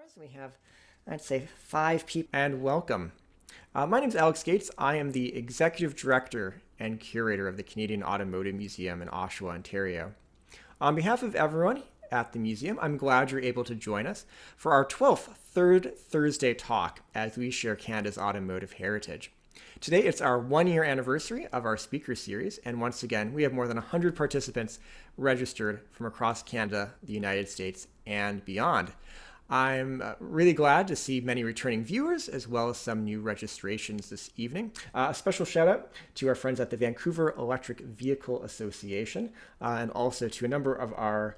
cars. We have, I'd say, 5 people. And welcome. My name is Alex Gates. I am the Executive Director and Curator of the Canadian Automotive Museum in Oshawa, Ontario. On behalf of everyone at the museum, I'm glad you're able to join us for our 12th Third Thursday talk as we share Canada's automotive heritage. Today, it's our 1-year anniversary of our speaker series, and once again, we have more than 100 participants registered from across Canada, the United States, and beyond. I'm really glad to see many returning viewers as well as some new registrations this evening. A special shout out to our friends at the Vancouver Electric Vehicle Association and also to a number of our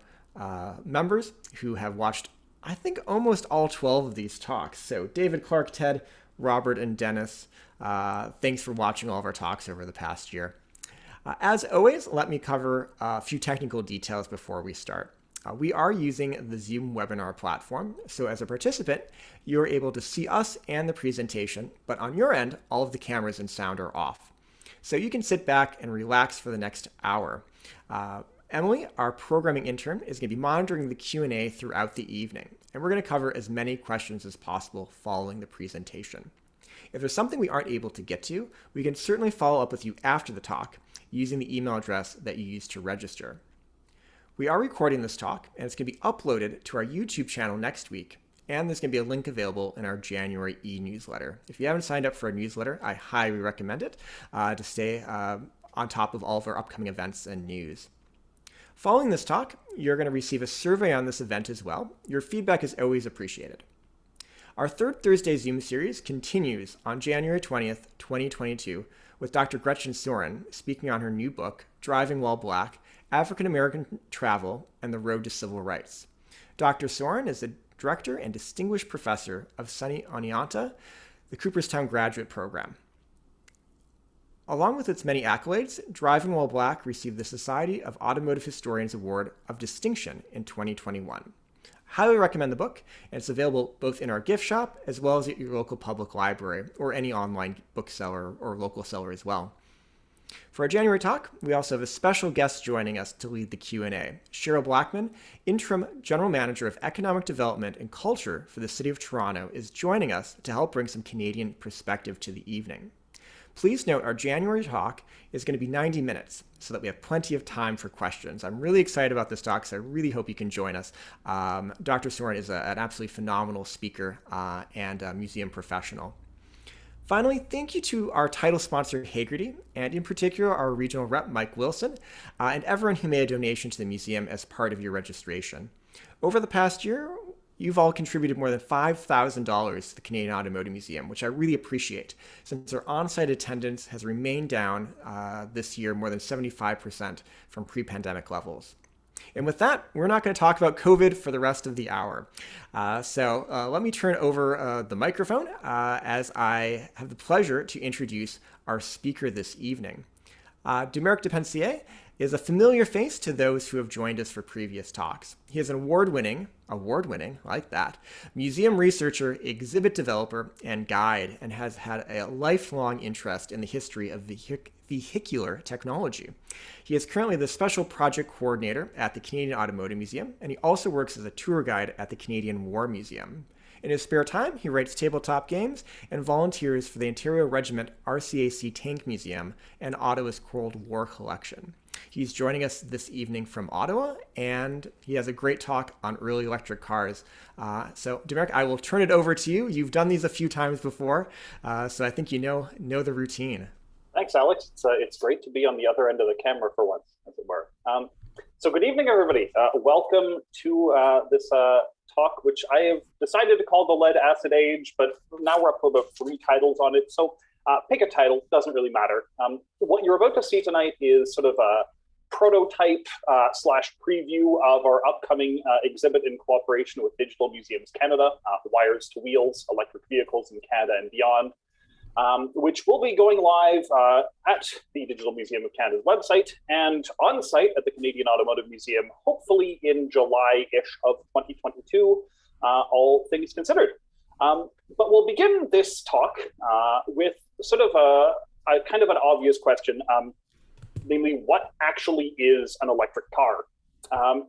members who have watched, I think, almost all 12 of these talks. So David, Clark, Ted, Robert, and Dennis, thanks for watching all of our talks over the past year. As always, let me cover a few technical details before we start. We are using the Zoom webinar platform, so as a participant, you're able to see us and the presentation, but on your end, all of the cameras and sound are off. So you can sit back and relax for the next hour. Emily, our programming intern, is going to be monitoring the Q&A throughout the evening, and we're going to cover as many questions as possible following the presentation. If there's something we aren't able to get to, we can certainly follow up with you after the talk using the email address that you used to register. We are recording this talk, and it's going to be uploaded to our YouTube channel next week, and there's going to be a link available in our January e-newsletter. If you haven't signed up for our newsletter, I highly recommend it to stay on top of all of our upcoming events and news. Following this talk, you're going to receive a survey on this event as well. Your feedback is always appreciated. Our third Thursday Zoom series continues on January 20th, 2022, with Dr. Gretchen Soren speaking on her new book, Driving While Black, African American Travel and the Road to Civil Rights. Dr. Soren is the Director and Distinguished Professor of SUNY Oneonta, the Cooperstown Graduate Program. Along with its many accolades, Driving While Black received the Society of Automotive Historians Award of Distinction in 2021. Highly recommend the book, and it's available both in our gift shop as well as at your local public library or any online bookseller or local seller as well. For our January talk, we also have a special guest joining us to lead the Q&A. Cheryl Blackman, Interim General Manager of Economic Development and Culture for the City of Toronto, is joining us to help bring some Canadian perspective to the evening. Please note our January talk is going to be 90 minutes so that we have plenty of time for questions. I'm really excited about this talk, so I really hope you can join us. Dr. Soren is an absolutely phenomenal speaker and a museum professional. Finally, thank you to our title sponsor, Hagerty, and in particular, our regional rep, Mike Wilson, and everyone who made a donation to the museum as part of your registration. Over the past year, you've all contributed more than $5,000 to the Canadian Automotive Museum, which I really appreciate, since our on-site attendance has remained down this year more than 75% from pre-pandemic levels. And with that, we're not going to talk about COVID for the rest of the hour. So let me turn over the microphone as I have the pleasure to introduce our speaker this evening. Dumaresq de Pencier is a familiar face to those who have joined us for previous talks. He is an award-winning, like that, museum researcher, exhibit developer, and guide, and has had a lifelong interest in the history of vehicular technology. He is currently the Special Project Coordinator at the Canadian Automotive Museum, and he also works as a tour guide at the Canadian War Museum. In his spare time, he writes tabletop games and volunteers for the Ontario Regiment RCAC Tank Museum and Ottawa's Cold War Collection. He's joining us this evening from Ottawa, and he has a great talk on early electric cars. So, Dumaresq, I will turn it over to you. You've done these a few times before, so I think you know the routine. Thanks, Alex. It's great to be on the other end of the camera for once, as it were. So good evening, everybody. Welcome to this talk, which I have decided to call The Lead Acid Age, but now we're up to about 3 titles on it. So pick a title, doesn't really matter. What you're about to see tonight is sort of a prototype slash preview of our upcoming exhibit in cooperation with Digital Museums Canada, Wires to Wheels, Electric Vehicles in Canada and Beyond, which will be going live at the Digital Museum of Canada's website and on site at the Canadian Automotive Museum, hopefully in July-ish of 2022, all things considered. But we'll begin this talk with sort of a kind of an obvious question, namely, what actually is an electric car?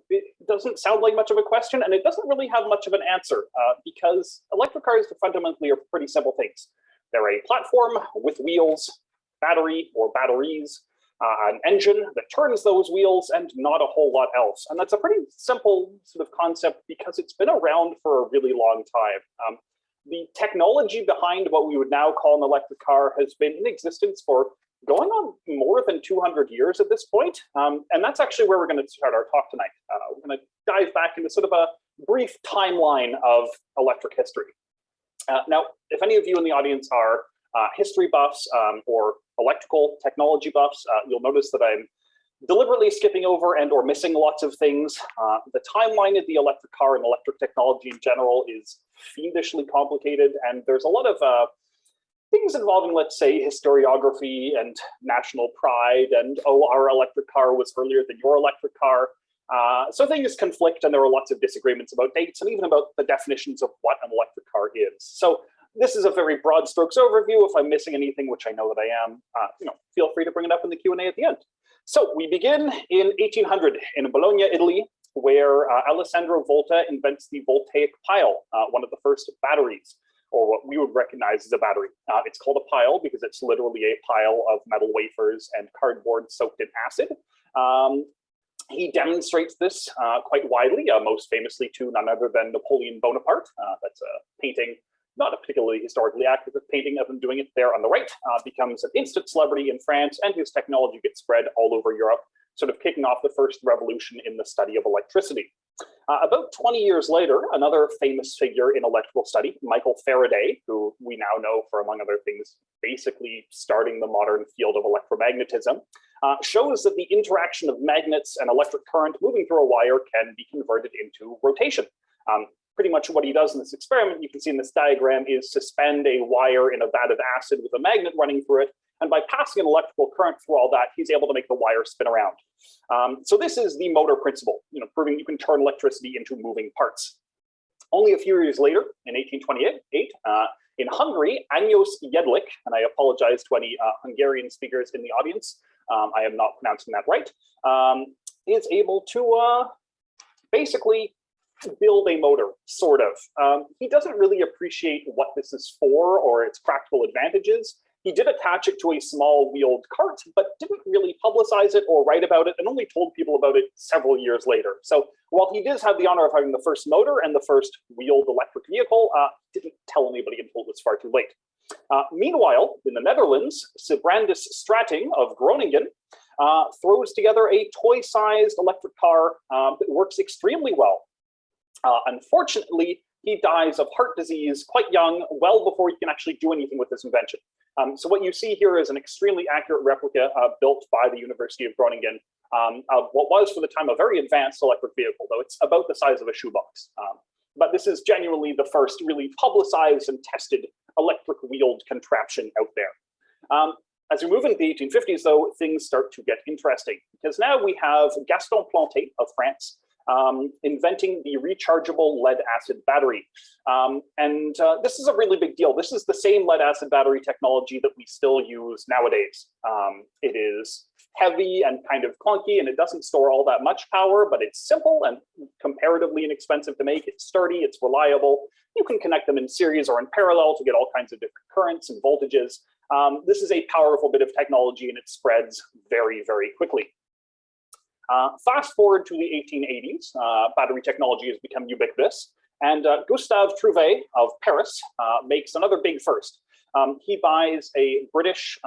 It doesn't sound like much of a question, and it doesn't really have much of an answer because electric cars fundamentally are pretty simple things. They're a platform with wheels, battery or batteries, an engine that turns those wheels, and not a whole lot else. And that's a pretty simple sort of concept because it's been around for a really long time. The technology behind what we would now call an electric car has been in existence for going on more than 200 years at this point. And that's actually where we're going to start our talk tonight. We're going to dive back into sort of a brief timeline of electric history. Now, if any of you in the audience are history buffs or electrical technology buffs, you'll notice that I'm deliberately skipping over and or missing lots of things. The timeline of the electric car and electric technology in general is fiendishly complicated, and there's a lot of things involving, let's say, historiography and national pride, and oh, our electric car was earlier than your electric car. So things conflict, and there are lots of disagreements about dates and even about the definitions of what an electric car is. So this is a very broad strokes overview. If I'm missing anything, which I know that I am, feel free to bring it up in the Q&A at the end. So we begin in 1800 in Bologna, Italy, where Alessandro Volta invents the voltaic pile, one of the first batteries, or what we would recognize as a battery. It's called a pile because it's literally a pile of metal wafers and cardboard soaked in acid. He demonstrates this quite widely, most famously to none other than Napoleon Bonaparte. That's a painting, not a particularly historically accurate painting of him doing it there on the right, becomes an instant celebrity in France, and his technology gets spread all over Europe, sort of kicking off the first revolution in the study of electricity. About 20 years later, another famous figure in electrical study, Michael Faraday, who we now know for, among other things, basically starting the modern field of electromagnetism, shows that the interaction of magnets and electric current moving through a wire can be converted into rotation. Pretty much what he does in this experiment, you can see in this diagram, is suspend a wire in a vat of acid with a magnet running through it. And by passing an electrical current through all that, he's able to make the wire spin around. So this is the motor principle, proving you can turn electricity into moving parts. Only a few years later, in 1828, in Hungary, Ányos Jedlik, and I apologize to any Hungarian speakers in the audience, I am not pronouncing that right, is able to basically build a motor, sort of. He doesn't really appreciate what this is for or its practical advantages. He did attach it to a small wheeled cart, but didn't really publicize it or write about it, and only told people about it several years later. So while he does have the honor of having the first motor and the first wheeled electric vehicle, didn't tell anybody until it was far too late. Meanwhile, in the Netherlands, Sibrandus Strating of Groningen throws together a toy-sized electric car that works extremely well. Unfortunately, he dies of heart disease quite young, well before he can actually do anything with this invention. So what you see here is an extremely accurate replica built by the University of Groningen of what was, for the time, a very advanced electric vehicle, though it's about the size of a shoebox. But this is genuinely the first really publicized and tested electric wheeled contraption out there. As we move into the 1850s, though, things start to get interesting, because now we have Gaston Planté of France inventing the rechargeable lead acid battery. This is a really big deal. This is the same lead acid battery technology that we still use nowadays. It is heavy and kind of clunky, and it doesn't store all that much power, but it's simple and comparatively inexpensive to make. It's sturdy, it's reliable. You can connect them in series or in parallel to get all kinds of different currents and voltages. This is a powerful bit of technology, and it spreads very, very quickly. Fast forward to the 1880s, battery technology has become ubiquitous, and Gustave Trouvé of Paris makes another big first. He buys a British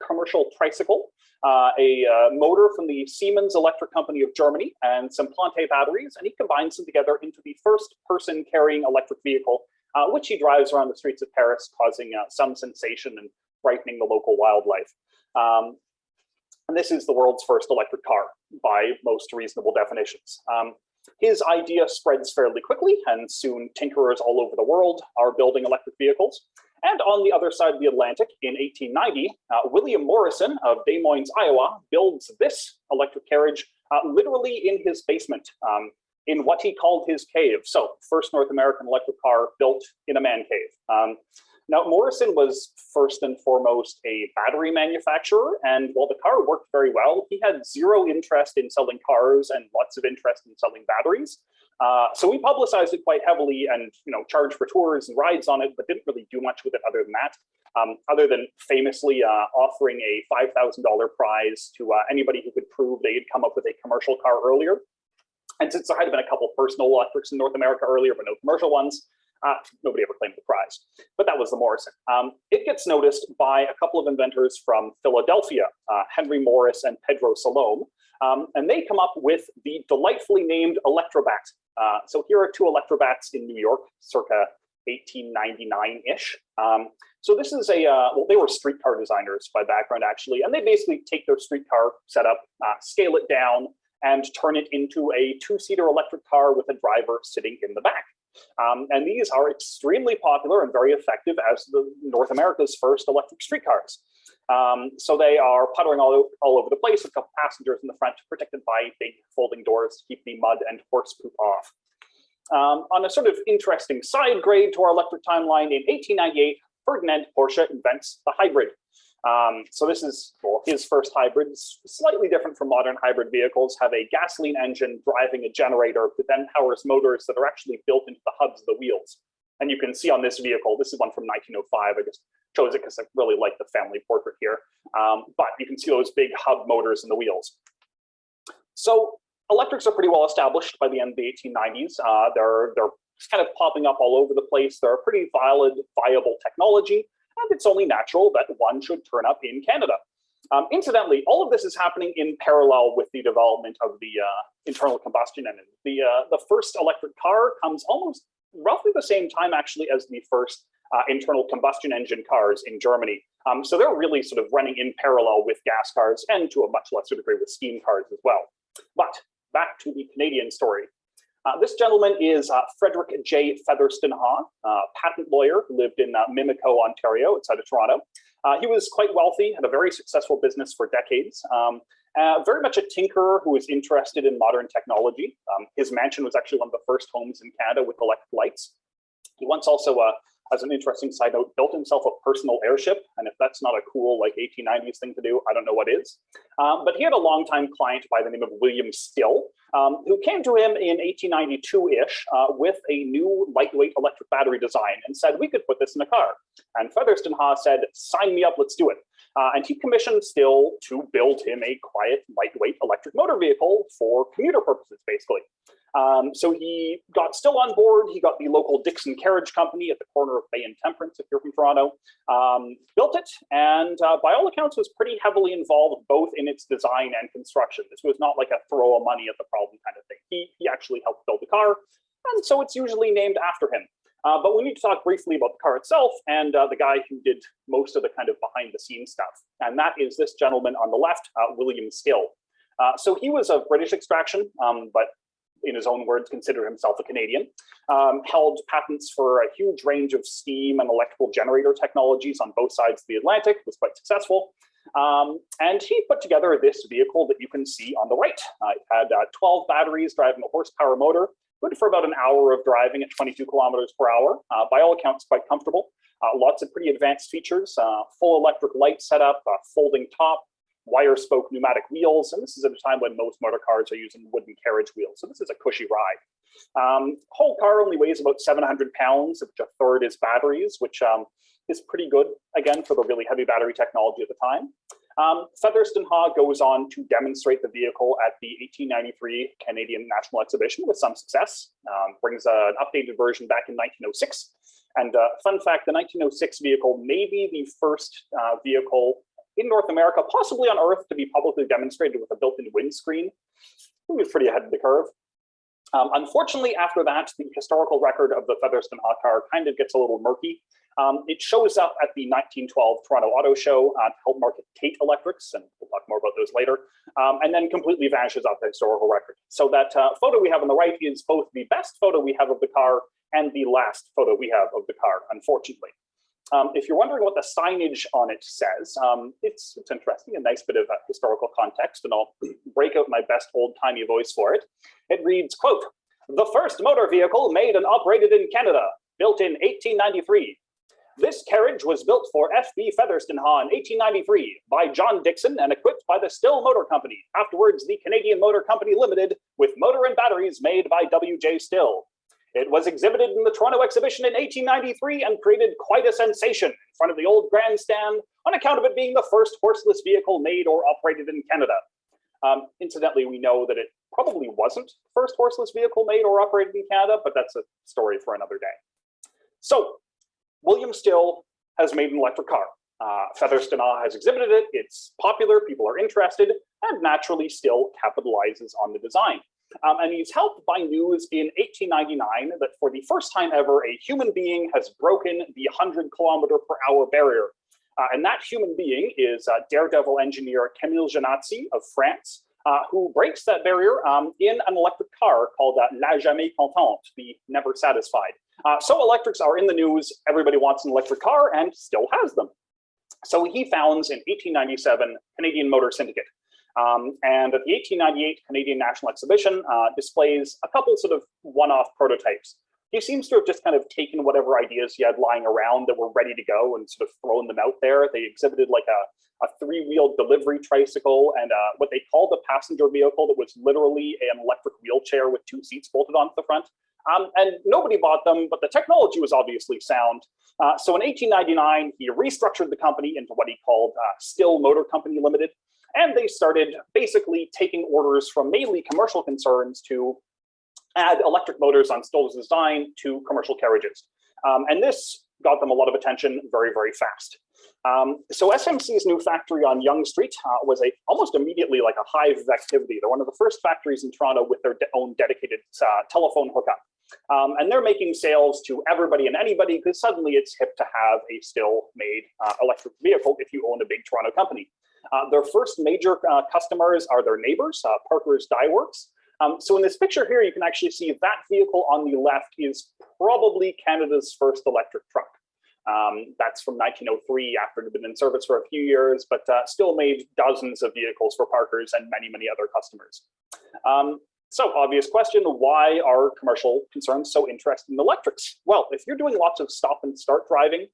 commercial tricycle, a motor from the Siemens Electric Company of Germany, and some Planté batteries, and he combines them together into the first person carrying electric vehicle, which he drives around the streets of Paris, causing some sensation and frightening the local wildlife. And this is the world's first electric car by most reasonable definitions. His idea spreads fairly quickly, and soon tinkerers all over the world are building electric vehicles. And on the other side of the Atlantic, in 1890, William Morrison of Des Moines, Iowa, builds this electric carriage literally in his basement, in what he called his cave. So, first North American electric car built in a man cave. Now, Morrison was first and foremost a battery manufacturer, and while the car worked very well, he had zero interest in selling cars and lots of interest in selling batteries. So we publicized it quite heavily and charged for tours and rides on it, but didn't really do much with it other than that. Other than famously offering a $5,000 prize to anybody who could prove they had come up with a commercial car earlier. And since there had been a couple personal electrics in North America earlier, but no commercial ones, nobody ever claimed the prize. But that was the Morrison. It gets noticed by a couple of inventors from Philadelphia, Henry Morris and Pedro Salome, and they come up with the delightfully named Electrobat. So here are two Electrobats in New York, circa 1899-ish. So this is well, they were streetcar designers by background, actually, and they basically take their streetcar setup, scale it down, and turn it into a two-seater electric car with a driver sitting in the back. And these are extremely popular and very effective as the North America's first electric streetcars. So they are puttering all over the place with a couple passengers in the front, protected by big folding doors to keep the mud and horse poop off. On a sort of interesting side grade to our electric timeline, in 1898, Ferdinand Porsche invents the hybrid. So this is his first hybrid, slightly different from modern hybrid vehicles, have a gasoline engine driving a generator that then powers motors that are actually built into the hubs of the wheels. And you can see on this vehicle, this is one from 1905. I just chose it because I really like the family portrait here. But you can see those big hub motors in the wheels. So electrics are pretty well established by the end of the 1890s. They're just kind of popping up all over the place. They're a pretty viable technology. And it's only natural that one should turn up in Canada. Incidentally, all of this is happening in parallel with the development of the internal combustion engine. The first electric car comes almost roughly the same time, actually, as the first internal combustion engine cars in Germany. So they're really sort of running in parallel with gas cars and to a much lesser degree with steam cars as well. But back to the Canadian story. This gentleman is Frederick J. Featherston Haw, patent lawyer who lived in Mimico, Ontario, outside of Toronto. He was quite wealthy, had a very successful business for decades, very much a tinkerer who was interested in modern technology. His mansion was actually one of the first homes in Canada with electric lights. He once also, as an interesting side note, built himself a personal airship. And if that's not a cool 1890s thing to do, I don't know what is. But he had a longtime client by the name of William Still, who came to him in 1892-ish with a new lightweight electric battery design and said, we could put this in a car. And Featherston Haw said, sign me up, let's do it. And he commissioned Still to build him a quiet, lightweight electric motor vehicle for commuter purposes, basically. So he got Still on board. He got the local Dixon Carriage Company at the corner of Bay and Temperance, if you're from Toronto, built it, and by all accounts was pretty heavily involved both in its design and construction. This was not like a throw money at the problem kind of thing. He actually helped build the car, and so it's usually named after him. But we need to talk briefly about the car itself and the guy who did most of the kind of behind-the-scenes stuff, and that is this gentleman on the left, William Still. So he was of British extraction, but in his own words, considered himself a Canadian, held patents for a huge range of steam and electrical generator technologies on both sides of the Atlantic, was quite successful. And he put together this vehicle that you can see on the right. It had 12 batteries driving a horsepower motor, good for about an hour of driving at 22 kilometers per hour. By all accounts, quite comfortable. Lots of pretty advanced features, full electric light setup, folding top, wire spoke pneumatic wheels, and this is at a time when most motor cars are using wooden carriage wheels, so this is a cushy ride. Whole car only weighs about 700 pounds, of which a third is batteries, which is pretty good, again, for the really heavy battery technology at the time. Featherston Haw goes on to demonstrate the vehicle at the 1893 Canadian National Exhibition with some success, brings an updated version back in 1906. And fun fact, the 1906 vehicle may be the first vehicle in North America, possibly on Earth, to be publicly demonstrated with a built-in windscreen. It was pretty ahead of the curve. Unfortunately, after that, the historical record of the Featherston Haw car kind of gets a little murky. It shows up at the 1912 Toronto Auto Show to help market Tate Electrics, and we'll talk more about those later, and then completely vanishes off the historical record. So that photo we have on the right is both the best photo we have of the car and the last photo we have of the car, unfortunately. If you're wondering what the signage on it says, it's interesting, a nice bit of historical context, and I'll break out my best old-timey voice for it. It reads, quote, "The first motor vehicle made and operated in Canada, built in 1893. This carriage was built for F.B. Featherstonhaugh in 1893 by John Dixon and equipped by the Still Motor Company, afterwards the Canadian Motor Company Limited, with motor and batteries made by W.J. Still. It was exhibited in the Toronto Exhibition in 1893 and created quite a sensation in front of the old grandstand on account of it being the first horseless vehicle made or operated in Canada. Incidentally, we know that it probably wasn't the first horseless vehicle made or operated in Canada, but that's a story for another day. So, William Still has made an electric car. Featherstonhaugh has exhibited it, it's popular, people are interested, and naturally Still capitalizes on the design. And he's helped by news in 1899 that for the first time ever, a human being has broken the 100-kilometer-per-hour barrier. And that human being is daredevil engineer Camille Janazzi of France, who breaks that barrier in an electric car called La Jamais Contente, the Never Satisfied. So electrics are in the news, everybody wants an electric car and Still has them. So he founds in 1897 Canadian Motor Syndicate. And at the 1898 Canadian National Exhibition displays a couple sort of one-off prototypes. He seems to have just kind of taken whatever ideas he had lying around that were ready to go and sort of thrown them out there. They exhibited like a three-wheeled delivery tricycle and what they called a passenger vehicle that was literally an electric wheelchair with two seats bolted onto the front. And nobody bought them, but the technology was obviously sound. So in 1899, he restructured the company into what he called Still Motor Company Limited. And they started basically taking orders from mainly commercial concerns to add electric motors on Still's design to commercial carriages. And this got them a lot of attention very, very fast. So SMC's new factory on Yonge Street was almost immediately like a hive of activity. They're one of the first factories in Toronto with their own dedicated telephone hookup. And they're making sales to everybody and anybody because suddenly it's hip to have a Still-made electric vehicle if you own a big Toronto company. Their first major customers are their neighbors, Parker's Dye Works. So in this picture here, you can actually see that vehicle on the left is probably Canada's first electric truck. That's from 1903 after it had been in service for a few years, but Still made dozens of vehicles for Parker's and many, many other customers. So obvious question, why are commercial concerns so interested in electrics? Well, if you're doing lots of stop and start driving,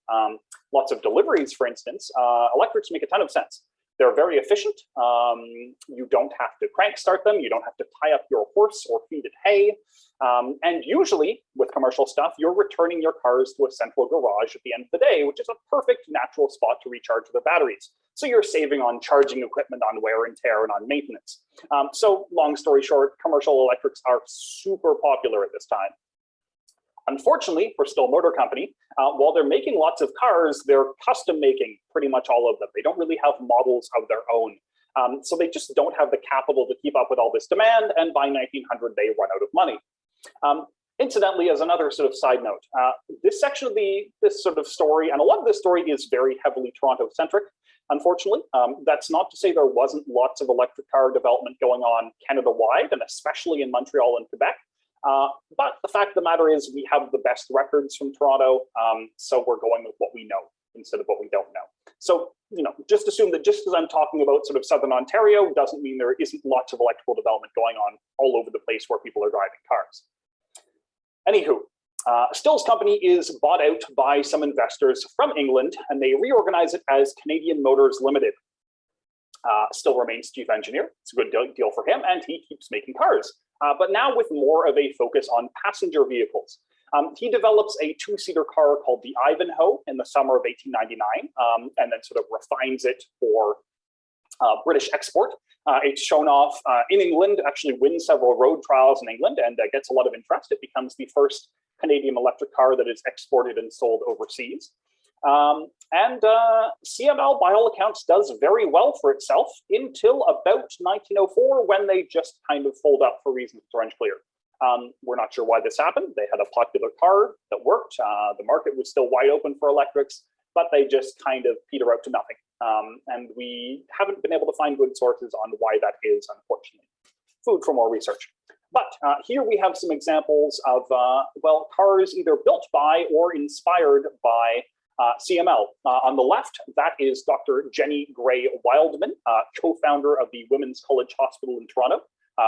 lots of deliveries, for instance, electrics make a ton of sense. They're very efficient. You don't have to crank start them. You don't have to tie up your horse or feed it hay. And usually with commercial stuff, you're returning your cars to a central garage at the end of the day, which is a perfect natural spot to recharge the batteries. So you're saving on charging equipment, on wear and tear, and on maintenance. So long story short, commercial electrics are super popular at this time. Unfortunately, for Still Motor Company, while they're making lots of cars, they're custom making pretty much all of them. They don't really have models of their own. So they just don't have the capital to keep up with all this demand, and by 1900, they run out of money. Incidentally, as another sort of side note, this section of this sort of story, and a lot of this story is very heavily Toronto-centric, unfortunately. That's not to say there wasn't lots of electric car development going on Canada-wide, and especially in Montreal and Quebec. But the fact of the matter is we have the best records from Toronto, so we're going with what we know instead of what we don't know. So, just assume that just because I'm talking about sort of Southern Ontario doesn't mean there isn't lots of electrical development going on all over the place where people are driving cars. Anywho, Still's company is bought out by some investors from England, and they reorganize it as Canadian Motors Limited. Still remains chief engineer. It's a good deal for him, and he keeps making cars. But now with more of a focus on passenger vehicles. He develops a two-seater car called the Ivanhoe in the summer of 1899, and then sort of refines it for British export. It's shown off in England, actually wins several road trials in England, and gets a lot of interest. It becomes the first Canadian electric car that is exported and sold overseas. And CML, by all accounts, does very well for itself until about 1904, when they just kind of fold up for reasons that are unclear. We're not sure why this happened. They had a popular car that worked. The market was still wide open for electrics, but they just kind of peter out to nothing. And we haven't been able to find good sources on why that is, unfortunately. Food for more research. But here we have some examples of, well, cars either built by or inspired by CML. On the left, that is Dr. Jenny Gray Wildman, co-founder of the Women's College Hospital in Toronto,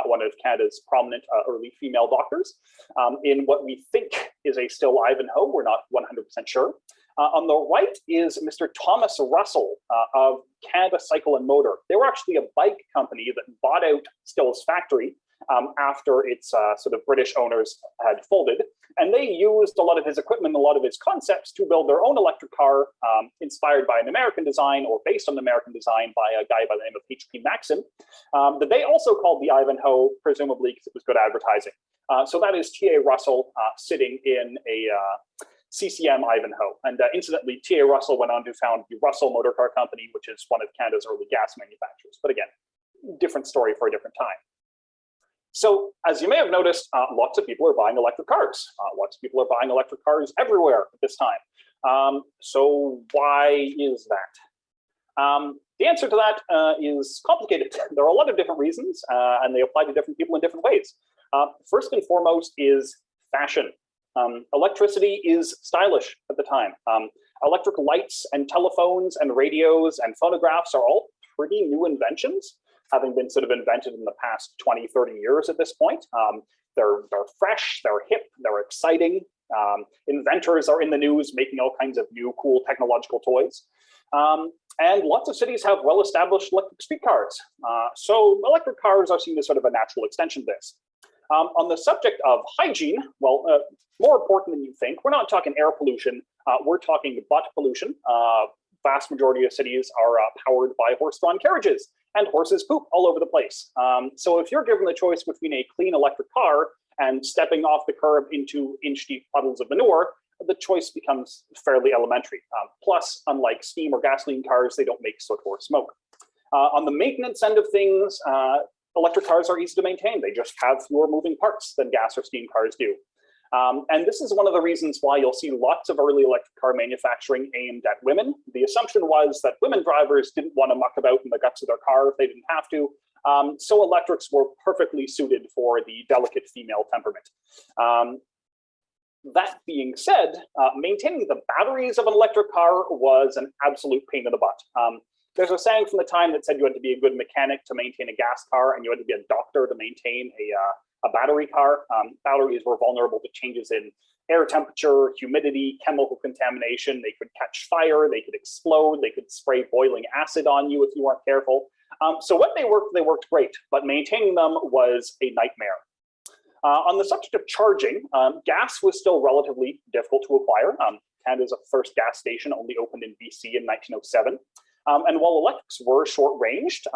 one of Canada's prominent early female doctors, in what we think is a Still Ivanhoe. We're not 100% sure. On the right is Mr. Thomas Russell of Canada Cycle and Motor. They were actually a bike company that bought out Still's factory after its sort of British owners had folded. And they used a lot of his equipment, a lot of his concepts to build their own electric car inspired by an American design or based on an American design by a guy by the name of H.P. Maxim that they also called the Ivanhoe, presumably because it was good advertising. So that is T.A. Russell sitting in a CCM Ivanhoe. And incidentally, T.A. Russell went on to found the Russell Motor Car Company, which is one of Canada's early gas manufacturers. But again, different story for a different time. So as you may have noticed, lots of people are buying electric cars. Lots of people are buying electric cars everywhere at this time. So why is that? The answer to that is complicated. There are a lot of different reasons, and they apply to different people in different ways. First and foremost is fashion. Electricity is stylish at the time. Electric lights and telephones and radios and phonographs are all pretty new inventions, having been sort of invented in the past 20, 30 years at this point. They're fresh, they're hip, they're exciting. Inventors are in the news making all kinds of new, cool technological toys. And lots of cities have well-established electric streetcars. So electric cars are seen as sort of a natural extension of this. On the subject of hygiene, well, more important than you think, we're not talking air pollution, we're talking butt pollution. Vast majority of cities are powered by horse-drawn carriages, and horses poop all over the place. So if you're given the choice between a clean electric car and stepping off the curb into inch-deep puddles of manure, the choice becomes fairly elementary. Plus, unlike steam or gasoline cars, they don't make soot or smoke. On the maintenance end of things, electric cars are easy to maintain. They just have fewer moving parts than gas or steam cars do. And this is one of the reasons why you'll see lots of early electric car manufacturing aimed at women. The assumption was that women drivers didn't want to muck about in the guts of their car if they didn't have to. So electrics were perfectly suited for the delicate female temperament. That being said, maintaining the batteries of an electric car was an absolute pain in the butt. There's a saying from the time that said you had to be a good mechanic to maintain a gas car and you had to be a doctor to maintain a battery car. Batteries were vulnerable to changes in air temperature, humidity, chemical contamination. They could catch fire, they could explode, they could spray boiling acid on you if you weren't careful. So when they worked great, but maintaining them was a nightmare. On the subject of charging, gas was still relatively difficult to acquire. Canada's first gas station only opened in BC in 1907. And while electrics were short-ranged,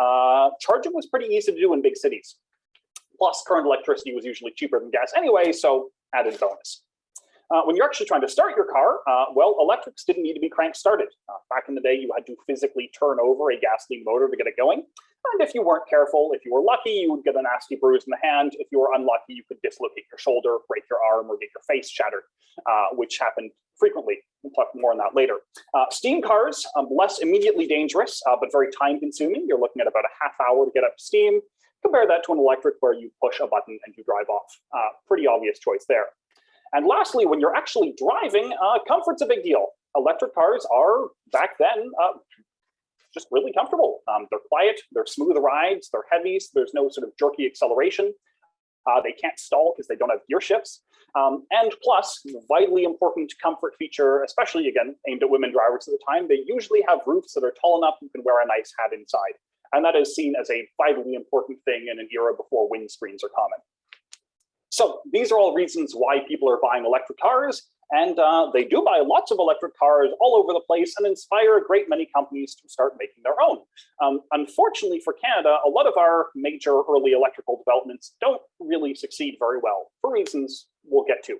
charging was pretty easy to do in big cities. Plus, current electricity was usually cheaper than gas anyway, so added bonus. When you're actually trying to start your car, well, electrics didn't need to be crank started. Back in the day, you had to physically turn over a gasoline motor to get it going. And if you weren't careful, if you were lucky, you would get a nasty bruise in the hand. If you were unlucky, you could dislocate your shoulder, break your arm, or get your face shattered, which happened frequently. We'll talk more on that later. Steam cars, less immediately dangerous, but very time consuming. You're looking at about a half hour to get up to steam. Compare that to an electric where you push a button and you drive off. Pretty obvious choice there. And lastly, when you're actually driving, comfort's a big deal. Electric cars are, back then, just really comfortable. They're quiet, they're smooth rides, they're heavy, so there's no sort of jerky acceleration. They can't stall because they don't have gear shifts. And plus, vitally important comfort feature, especially again, aimed at women drivers at the time, they usually have roofs that are tall enough you can wear a nice hat inside. And that is seen as a vitally important thing in an era before windscreens are common. So these are all reasons why people are buying electric cars, and they do buy lots of electric cars all over the place and inspire a great many companies to start making their own. Unfortunately for Canada, a lot of our major early electrical developments don't really succeed very well for reasons we'll get to.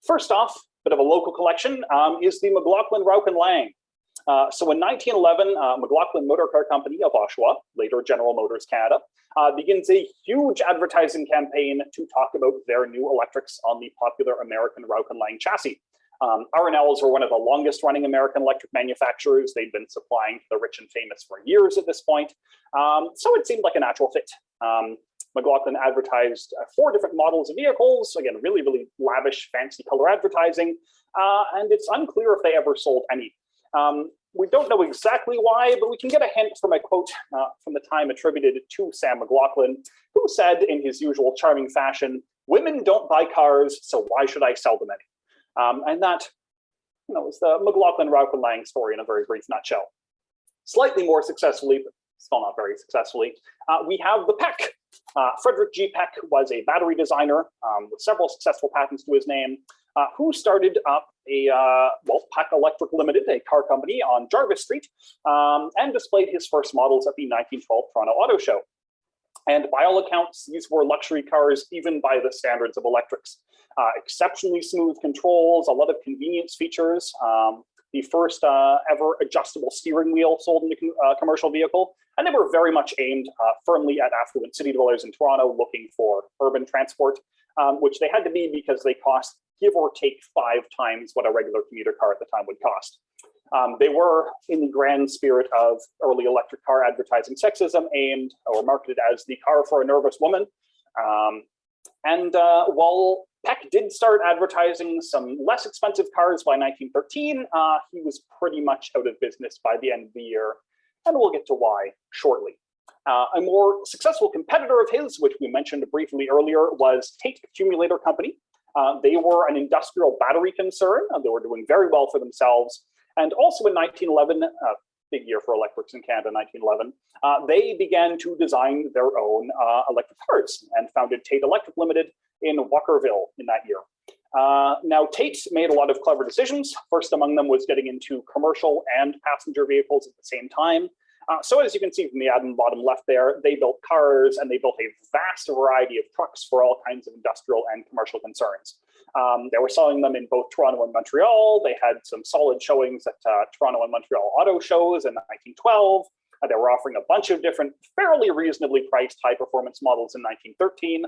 First off, a bit of a local collection is the McLaughlin, Rauch and Lang. So in 1911, McLaughlin Motor Car Company of Oshawa, later General Motors Canada, begins a huge advertising campaign to talk about their new electrics on the popular American Rauch and Lang chassis. R&Ls were one of the longest running American electric manufacturers. They'd been supplying to the rich and famous for years at this point. So it seemed like a natural fit. McLaughlin advertised 4 different models of vehicles, again, really, really lavish, fancy color advertising, and it's unclear if they ever sold any. We don't know exactly why, but we can get a hint from a quote from the time attributed to Sam McLaughlin, who said in his usual charming fashion, "Women don't buy cars, so why should I sell them any?" And that it's the McLaughlin-Rauch-Lang story in a very brief nutshell. Slightly more successfully, but still not very successfully, we have the Peck. Frederick G. Peck was a battery designer with several successful patents to his name, who started up Peck Electric Limited, a car company on Jarvis Street, and displayed his first models at the 1912 Toronto Auto Show. And by all accounts, these were luxury cars, even by the standards of electrics. Exceptionally smooth controls, a lot of convenience features, the first ever adjustable steering wheel sold in a commercial vehicle. And they were very much aimed firmly at affluent city dwellers in Toronto looking for urban transport, which they had to be because they cost, give or take, 5 times what a regular commuter car at the time would cost. They were in the grand spirit of early electric car advertising sexism, aimed or marketed as the car for a nervous woman. While Peck did start advertising some less expensive cars by 1913, he was pretty much out of business by the end of the year, and we'll get to why shortly. A more successful competitor of his, which we mentioned briefly earlier, was Tate Accumulator Company. They were an industrial battery concern. They were doing very well for themselves. And also in 1911, big year for electrics in Canada, 1911, they began to design their own electric cars and founded Tate Electric Limited in Walkerville in that year. Now, Tate made a lot of clever decisions. First among them was getting into commercial and passenger vehicles at the same time. So as you can see from the ad on the bottom left there, they built cars and they built a vast variety of trucks for all kinds of industrial and commercial concerns. They were selling them in both Toronto and Montreal. They had some solid showings at Toronto and Montreal auto shows in 1912. They were offering a bunch of different, fairly reasonably priced high-performance models in 1913.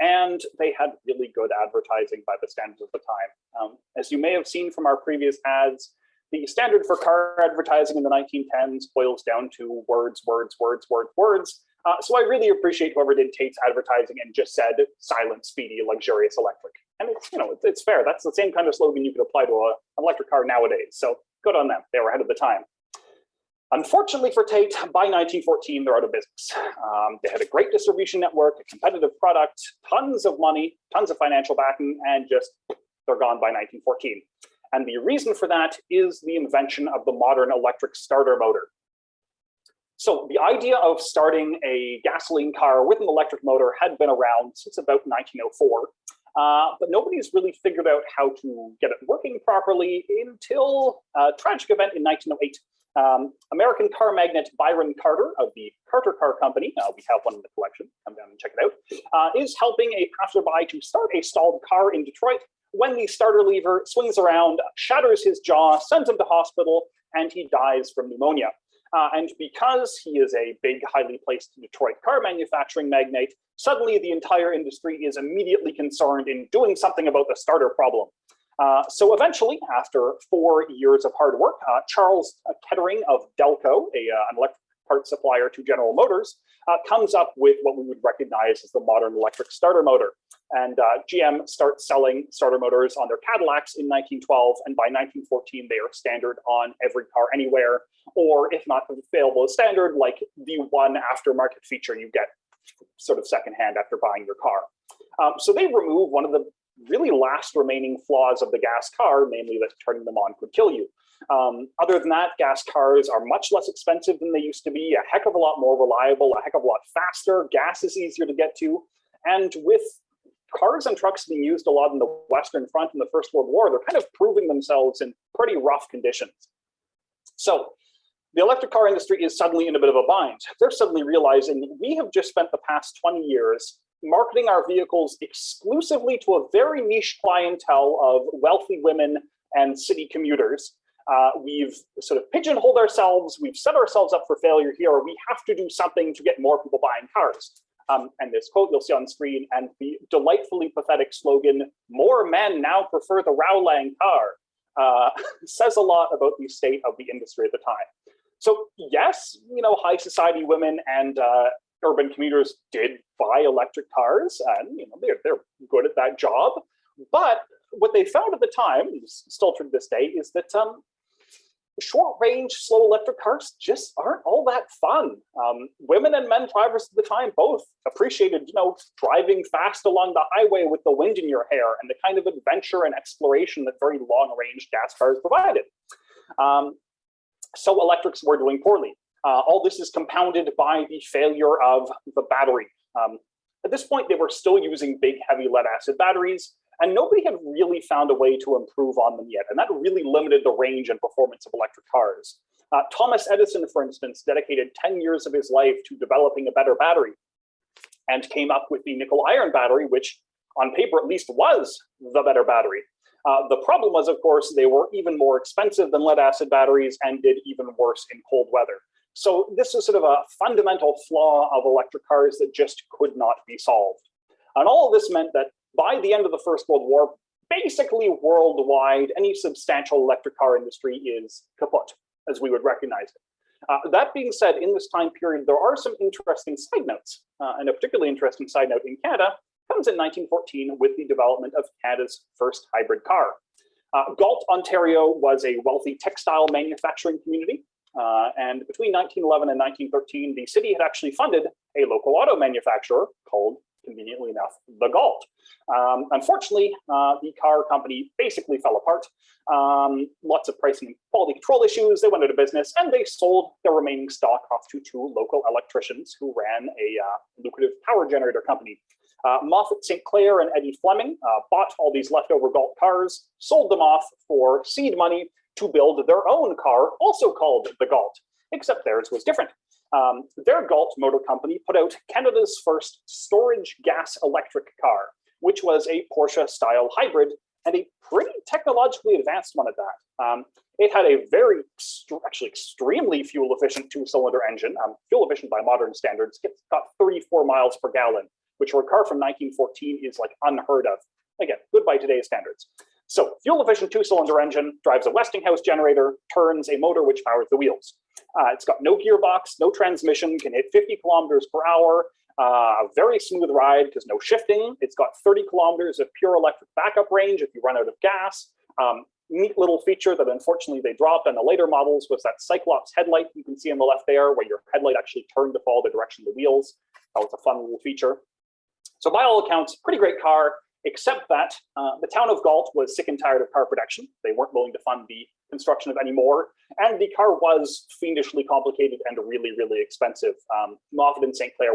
And they had really good advertising by the standards of the time. As you may have seen from our previous ads, the standard for car advertising in the 1910s boils down to words, words, words, words, words. So I really appreciate whoever did Tate's advertising and just said silent, speedy, luxurious electric. And it's fair. That's the same kind of slogan you could apply to an electric car nowadays. So good on them. They were ahead of the time. Unfortunately for Tate, by 1914, they're out of business. They had a great distribution network, a competitive product, tons of money, tons of financial backing, and just they're gone by 1914. And the reason for that is the invention of the modern electric starter motor. So the idea of starting a gasoline car with an electric motor had been around since about 1904. But nobody's really figured out how to get it working properly until a tragic event in 1908. American car magnate Byron Carter of the Carter Car Company, we have one in the collection, come down and check it out, is helping a passerby to start a stalled car in Detroit when the starter lever swings around, shatters his jaw, sends him to hospital, and he dies from pneumonia. And because he is a big, highly placed Detroit car manufacturing magnate, suddenly the entire industry is immediately concerned in doing something about the starter problem. So eventually, after 4 years of hard work, Charles Kettering of Delco, an electric parts supplier to General Motors, comes up with what we would recognize as the modern electric starter motor. And GM starts selling starter motors on their Cadillacs in 1912, and by 1914, they are standard on every car anywhere, or if not available as standard, like the one aftermarket feature you get sort of secondhand after buying your car. So they remove one of the really last remaining flaws of the gas car, namely that turning them on could kill you. Other than that, gas cars are much less expensive than they used to be, a heck of a lot more reliable, a heck of a lot faster, gas is easier to get to, and with cars and trucks being used a lot in the Western Front in the First World War, they're kind of proving themselves in pretty rough conditions. So the electric car industry is suddenly in a bit of a bind. They're suddenly realizing we have just spent the past 20 years marketing our vehicles exclusively to a very niche clientele of wealthy women and city commuters. We've sort of pigeonholed ourselves. We've set ourselves up for failure here. We have to do something to get more people buying cars. And this quote you'll see on screen, and the delightfully pathetic slogan, "More men now prefer the Rowlang car," says a lot about the state of the industry at the time. So yes, high society women and urban commuters did buy electric cars, and they're good at that job. But what they found at the time, still true to this day, is that short-range, slow electric cars just aren't all that fun. Women and men drivers at the time both appreciated, driving fast along the highway with the wind in your hair and the kind of adventure and exploration that very long-range gas cars provided. So electrics were doing poorly. All this is compounded by the failure of the battery. At this point, they were still using big, heavy lead-acid batteries, and nobody had really found a way to improve on them yet, and that really limited the range and performance of electric cars. Thomas Edison, for instance, dedicated 10 years of his life to developing a better battery and came up with the nickel-iron battery, which on paper at least was the better battery. The problem was, of course, they were even more expensive than lead-acid batteries and did even worse in cold weather. So this is sort of a fundamental flaw of electric cars that just could not be solved. And all of this meant that by the end of the First World War, basically worldwide, any substantial electric car industry is kaput, as we would recognize it. That being said, in this time period, there are some interesting side notes, and a particularly interesting side note in Canada comes in 1914 with the development of Canada's first hybrid car. Galt, Ontario was a wealthy textile manufacturing community, and between 1911 and 1913, the city had actually funded a local auto manufacturer called, conveniently enough, the Galt. Unfortunately, the car company basically fell apart. Lots of pricing and quality control issues, they went out of business, and they sold their remaining stock off to two local electricians who ran a lucrative power generator company. Moffat St. Clair and Eddie Fleming bought all these leftover Galt cars, sold them off for seed money to build their own car, also called the Galt, except theirs was different. Their Galt Motor Company put out Canada's first storage gas electric car, which was a Porsche-style hybrid and a pretty technologically advanced one at that. It had a very, actually extremely fuel-efficient two-cylinder engine, fuel-efficient by modern standards. It's got 34 miles per gallon, which for a car from 1914 is like unheard of. Again, good by today's standards. So fuel-efficient two-cylinder engine, drives a Westinghouse generator, turns a motor which powers the wheels. It's got no gearbox, no transmission, can hit 50 kilometers per hour, a very smooth ride because no shifting. It's got 30 kilometers of pure electric backup range if you run out of gas. Neat little feature that unfortunately they dropped on the later models was that Cyclops headlight you can see on the left there, where your headlight actually turned to follow the direction of the wheels. That was a fun little feature. So by all accounts, pretty great car, except that the town of Galt was sick and tired of car production. They weren't willing to fund the construction of any more, and the car was fiendishly complicated and really, really expensive. Moffat and St. Clair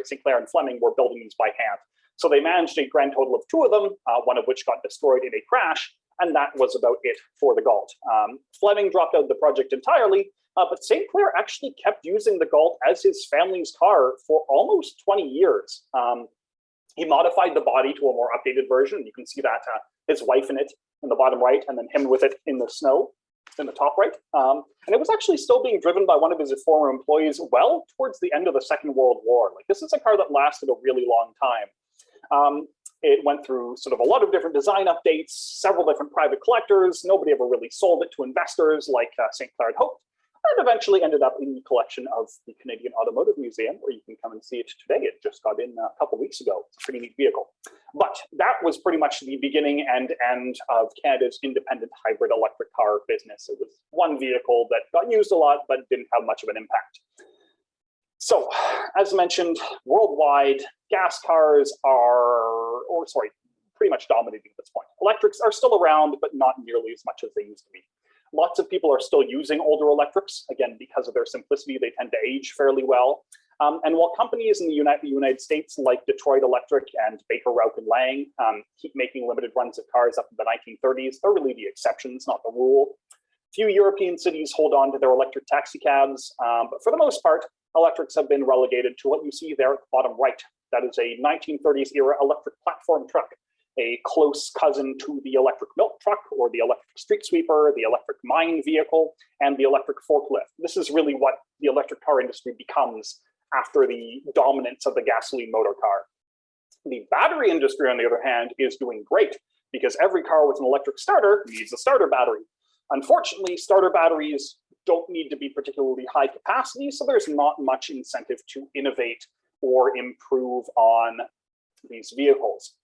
St. Clair and Fleming were building these by hand. So they managed a grand total of two of them, one of which got destroyed in a crash, and that was about it for the Galt. Fleming dropped out of the project entirely, but St. Clair actually kept using the Galt as his family's car for almost 20 years. He modified the body to a more updated version. You can see that his wife in it in the bottom right, and then him with it in the snow in the top right. And it was actually still being driven by one of his former employees well towards the end of the Second World War. Like, this is a car that lasted a really long time. It went through sort of a lot of different design updates, several different private collectors. Nobody ever really sold it to investors like St. Clair had hoped. And eventually ended up in the collection of the Canadian Automotive Museum, where you can come and see it today. It just got in a couple weeks ago. It's a pretty neat vehicle. But that was pretty much the beginning and end of Canada's independent hybrid electric car business. It was one vehicle that got used a lot, but didn't have much of an impact. So, as mentioned, worldwide, gas cars are, pretty much dominating at this point. Electrics are still around, but not nearly as much as they used to be. Lots of people are still using older electrics. Again, because of their simplicity, they tend to age fairly well. And while companies in the United States like Detroit Electric and Baker Rauch and Lang keep making limited runs of cars up to the 1930s, they're really the exceptions, not the rule. Few European cities hold on to their electric taxi cabs, but for the most part, electrics have been relegated to what you see there at the bottom right. That is a 1930s era electric platform truck, a close cousin to the electric milk truck or the electric street sweeper, the electric mine vehicle, and the electric forklift. This is really what the electric car industry becomes after the dominance of the gasoline motor car. The battery industry, on the other hand, is doing great because every car with an electric starter needs a starter battery. Unfortunately, starter batteries don't need to be particularly high capacity, so there's not much incentive to innovate or improve on these vehicles.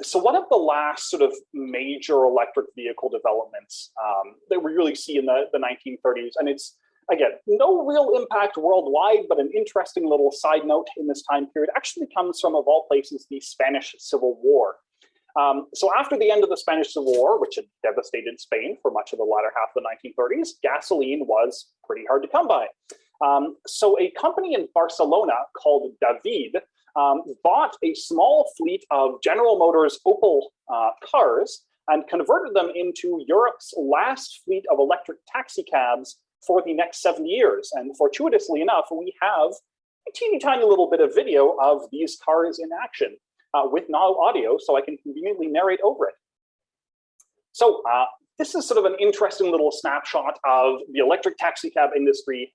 So one of the last sort of major electric vehicle developments that we really see in the 1930s, and it's, again, no real impact worldwide, but an interesting little side note in this time period, actually comes from, of all places, the Spanish Civil War. So after the end of the Spanish Civil War, which had devastated Spain for much of the latter half of the 1930s, gasoline was pretty hard to come by. So a company in Barcelona called David bought a small fleet of General Motors Opel cars and converted them into Europe's last fleet of electric taxi cabs for the next 7 years. And fortuitously enough, we have a teeny tiny little bit of video of these cars in action with no audio, so I can conveniently narrate over it. So this is sort of an interesting little snapshot of the electric taxi cab industry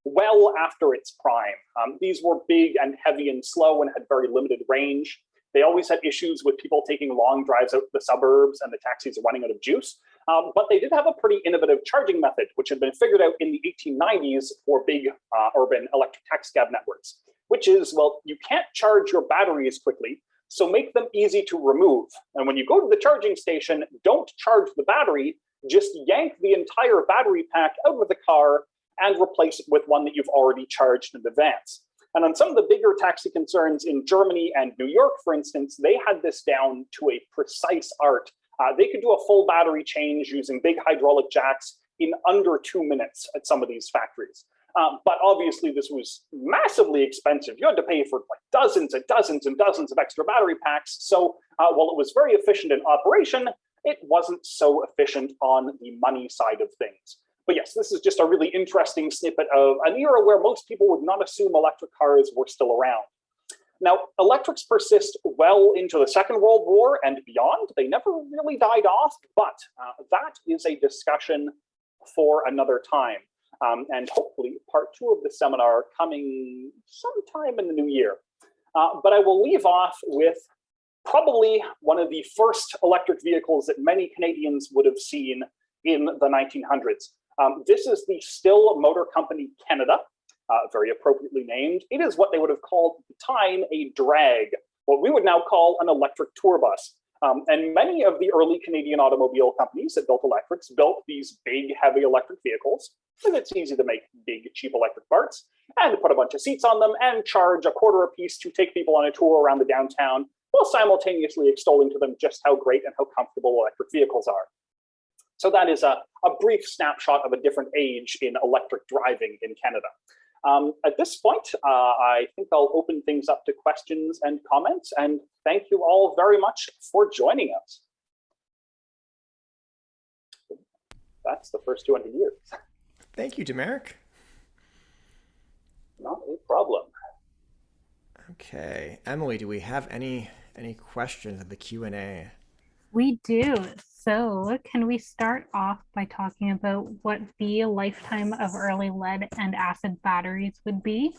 well after its prime. These were big and heavy and slow and had very limited range. They always had issues with people taking long drives out to the suburbs and the taxis running out of juice. But they did have a pretty innovative charging method, which had been figured out in the 1890s for big urban electric taxi cab networks, which is, well, you can't charge your batteries quickly, so make them easy to remove. And when you go to the charging station, don't charge the battery, just yank the entire battery pack out of the car and replace it with one that you've already charged in advance. And on some of the bigger taxi concerns in Germany and New York, for instance, they had this down to a precise art. They could do a full battery change using big hydraulic jacks in under 2 minutes at some of these factories. But obviously this was massively expensive. You had to pay for like dozens and dozens and dozens of extra battery packs. So while it was very efficient in operation, it wasn't so efficient on the money side of things. But yes, this is just a really interesting snippet of an era where most people would not assume electric cars were still around. Now, electrics persist well into the Second World War and beyond. They never really died off, but that is a discussion for another time. And hopefully part 2 of the seminar coming sometime in the new year. But I will leave off with probably one of the first electric vehicles that many Canadians would have seen in the 1900s. This is the Still Motor Company Canada, very appropriately named. It is what they would have called at the time a drag, what we would now call an electric tour bus. And many of the early Canadian automobile companies that built electrics built these big, heavy electric vehicles, because it's easy to make big, cheap electric parts, and put a bunch of seats on them and charge $0.25 a piece to take people on a tour around the downtown, while simultaneously extolling to them just how great and how comfortable electric vehicles are. So that is a brief snapshot of a different age in electric driving in Canada. At this point, I think I'll open things up to questions and comments, and thank you all very much for joining us. That's the first 200 years. Thank you, Dumaresq. Not a problem. Okay, Emily, do we have any questions in the Q&A? We do. So can we start off by talking about what the lifetime of early lead and acid batteries would be?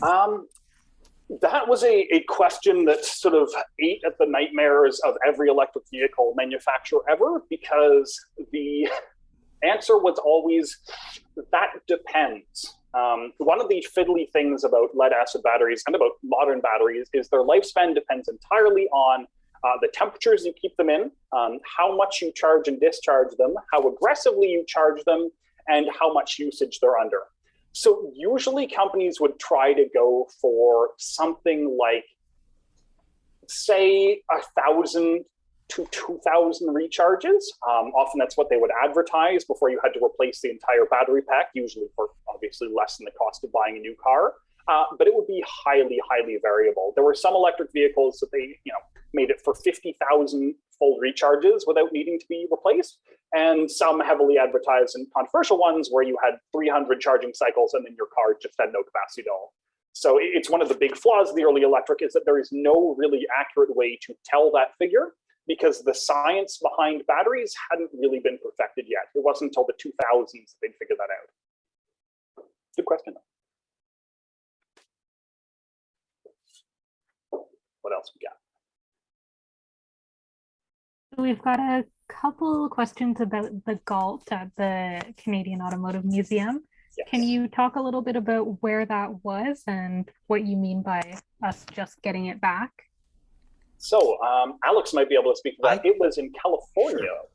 That was a question that sort of ate at the nightmares of every electric vehicle manufacturer ever, because the answer was always, that depends. One of the fiddly things about lead acid batteries and about modern batteries is their lifespan depends entirely on the temperatures you keep them in, how much you charge and discharge them, how aggressively you charge them, and how much usage they're under. So usually companies would try to go for something like, say, 1,000 to 2,000 recharges. Often that's what they would advertise before you had to replace the entire battery pack, usually for obviously less than the cost of buying a new car. But it would be highly, highly variable. There were some electric vehicles that they, made it for 50,000 full recharges without needing to be replaced, and some heavily advertised and controversial ones where you had 300 charging cycles and then your car just had no capacity at all. So it's one of the big flaws of the early electric is that there is no really accurate way to tell that figure, because the science behind batteries hadn't really been perfected yet. It wasn't until the 2000s that they'd figure that out. Good question. What else we got? We've got a couple questions about the Galt at the Canadian Automotive Museum. Yes. Can you talk a little bit about where that was and what you mean by us just getting it back? Alex might be able to speak to that. It was in California. Sure.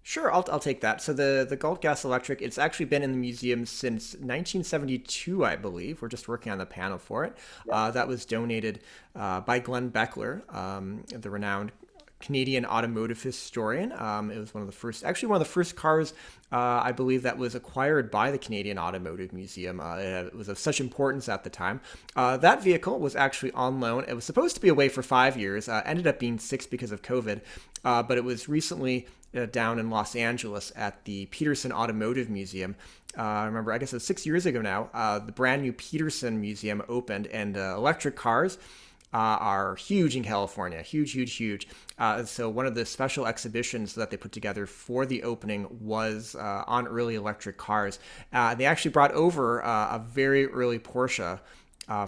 Sure, I'll take that. So the Galt gas electric, it's actually been in the museum since 1972, I believe. We're just working on the panel for it. Yeah. That was donated by Glenn Beckler, the renowned Canadian automotive historian. It was one of the first, actually one of the first cars, I believe, that was acquired by the Canadian Automotive Museum. It was of such importance at the time. That vehicle was actually on loan. It was supposed to be away for 5 years, ended up being 6 because of COVID, but it was recently down in Los Angeles at the Peterson Automotive Museum. I remember, I guess it was 6 years ago now, the brand new Peterson Museum opened, and electric cars are huge in California, huge. So one of the special exhibitions that they put together for the opening was on early electric cars. They actually brought over a very early Porsche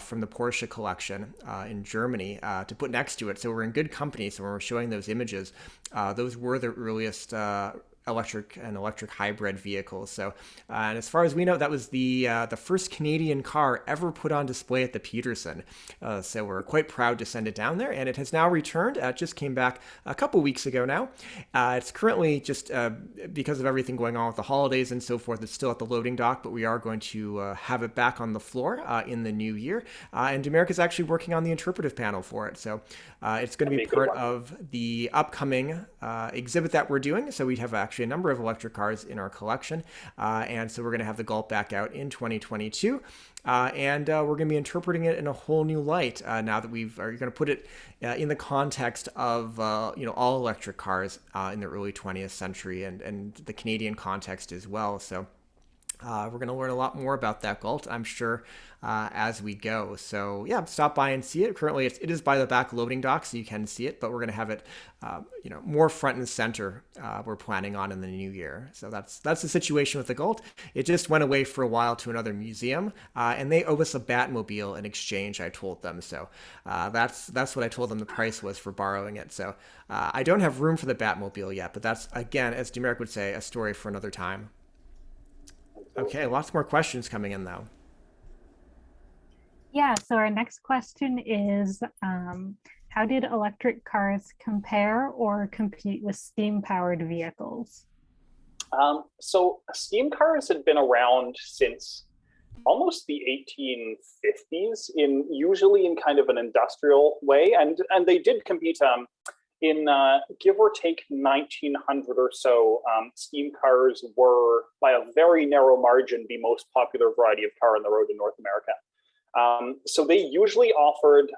from the Porsche collection in Germany to put next to it. So we're in good company. So when we're showing those images, those were the earliest electric and electric hybrid vehicles. So, and as far as we know, that was the first Canadian car ever put on display at the Peterson. So we're quite proud to send it down there, and it has now returned. It just came back a couple weeks ago now. It's currently just because of everything going on with the holidays and so forth, it's still at the loading dock, but we are going to have it back on the floor in the new year. And Dumaresq is actually working on the interpretive panel for it. So it's going to be part of the upcoming exhibit that we're doing. So we have actually a number of electric cars in our collection. And so we're going to have the Galt back out in 2022. And we're going to be interpreting it in a whole new light now that are going to put it in the context of all electric cars in the early 20th century and the Canadian context as well. So we're going to learn a lot more about that Galt, I'm sure, as we go. So yeah, stop by and see it. Currently, it is by the back loading dock, so you can see it, but we're going to have it, more front and center. We're planning on in the new year. So that's the situation with the Galt. It just went away for a while to another museum, and they owe us a Batmobile in exchange. I told them so. That's what I told them the price was for borrowing it. So I don't have room for the Batmobile yet, but that's, again, as Dumaresq would say, a story for another time. Okay, lots more questions coming in though. Yeah, so our next question is, how did electric cars compare or compete with steam-powered vehicles? So steam cars had been around since almost the 1850s, usually in kind of an industrial way, and they did compete in give or take 1900 or so. Steam cars were, by a very narrow margin, the most popular variety of car on the road in North America. So they usually offered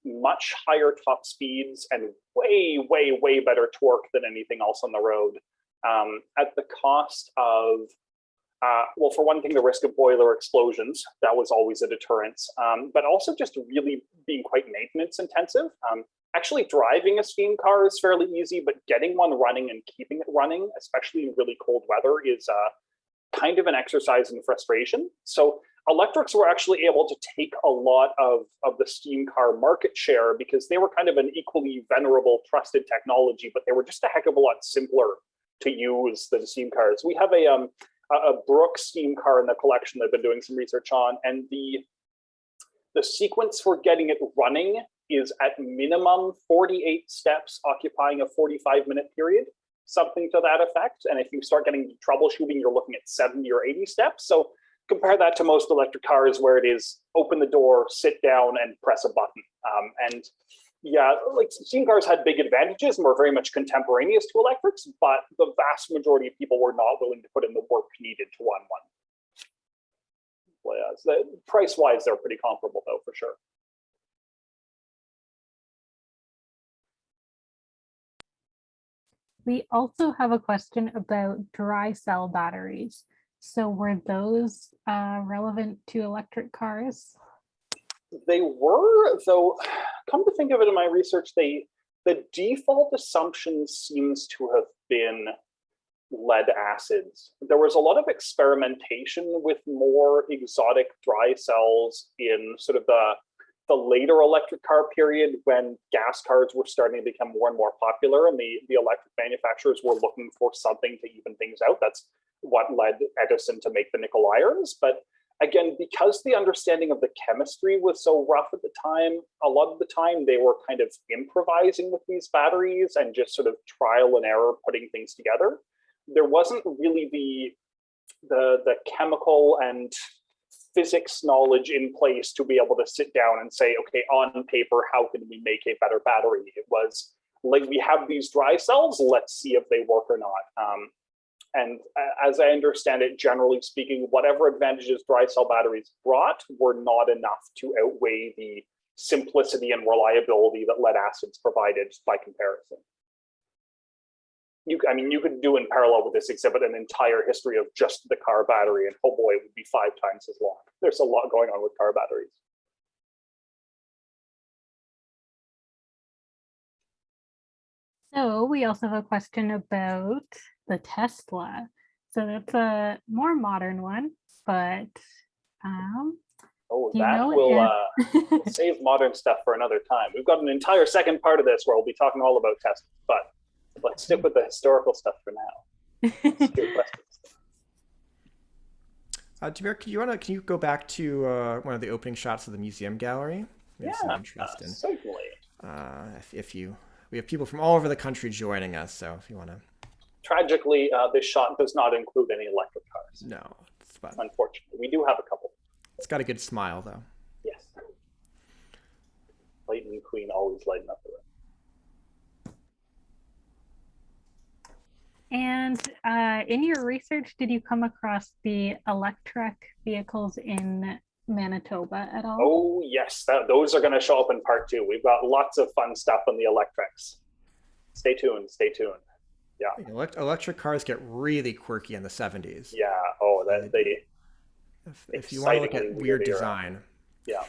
much higher top speeds and way better torque than anything else on the road, at the cost of, well, for one thing, the risk of boiler explosions. That was always a deterrence, but also just really being quite maintenance intensive. Actually, driving a steam car is fairly easy, but getting one running and keeping it running, especially in really cold weather, is kind of an exercise in frustration. So electrics were actually able to take a lot of the steam car market share because they were kind of an equally venerable, trusted technology, but they were just a heck of a lot simpler to use than steam cars. We have a Brooks steam car in the collection that I've been doing some research on, and the sequence for getting it running is at minimum 48 steps, occupying a 45-minute period, something to that effect. And if you start getting to troubleshooting, you're looking at 70 or 80 steps. So compare that to most electric cars where it is open the door, sit down, and press a button. And yeah, like steam cars had big advantages and were very much contemporaneous to electrics, but the vast majority of people were not willing to put in the work needed to run one. Well, yeah, so price-wise, they're pretty comparable, though, for sure. We also have a question about dry cell batteries. So were those relevant to electric cars? They were, though, come to think of it, in my research, the default assumption seems to have been lead acids. There was a lot of experimentation with more exotic dry cells in sort of the later electric car period, when gas cars were starting to become more and more popular, and the electric manufacturers were looking for something to even things out. That's what led Edison to make the nickel irons. But again, because the understanding of the chemistry was so rough at the time, a lot of the time they were kind of improvising with these batteries and just sort of trial and error putting things together. There wasn't really the chemical and physics knowledge in place to be able to sit down and say, okay, on paper, how can we make a better battery? It was like, we have these dry cells, let's see if they work or not. And as I understand it, generally speaking, whatever advantages dry cell batteries brought were not enough to outweigh the simplicity and reliability that lead acids provided by comparison. You could do in parallel with this exhibit an entire history of just the car battery, and oh boy, it would be 5 times as long. There's a lot going on with car batteries. So we also have a question about the Tesla. So that's a more modern one, but that will save modern stuff for another time. We've got an entire second part of this where we'll be talking all about Tesla, but let's stick with the historical stuff for now. Dumaresq, can you go back to one of the opening shots of the museum gallery? Certainly. We have people from all over the country joining us, so if you want to. Tragically, this shot does not include any electric cars. No, unfortunately, we do have a couple. It's got a good smile, though. Yes. Lightning Queen always lighting up the room. And in your research, did you come across the electric vehicles in Manitoba at all? Oh, yes. Those are going to show up in part 2. We've got lots of fun stuff on the electrics. Stay tuned. Yeah. Electric cars get really quirky in the 70s. Yeah. If you want to look at weird design. Yeah.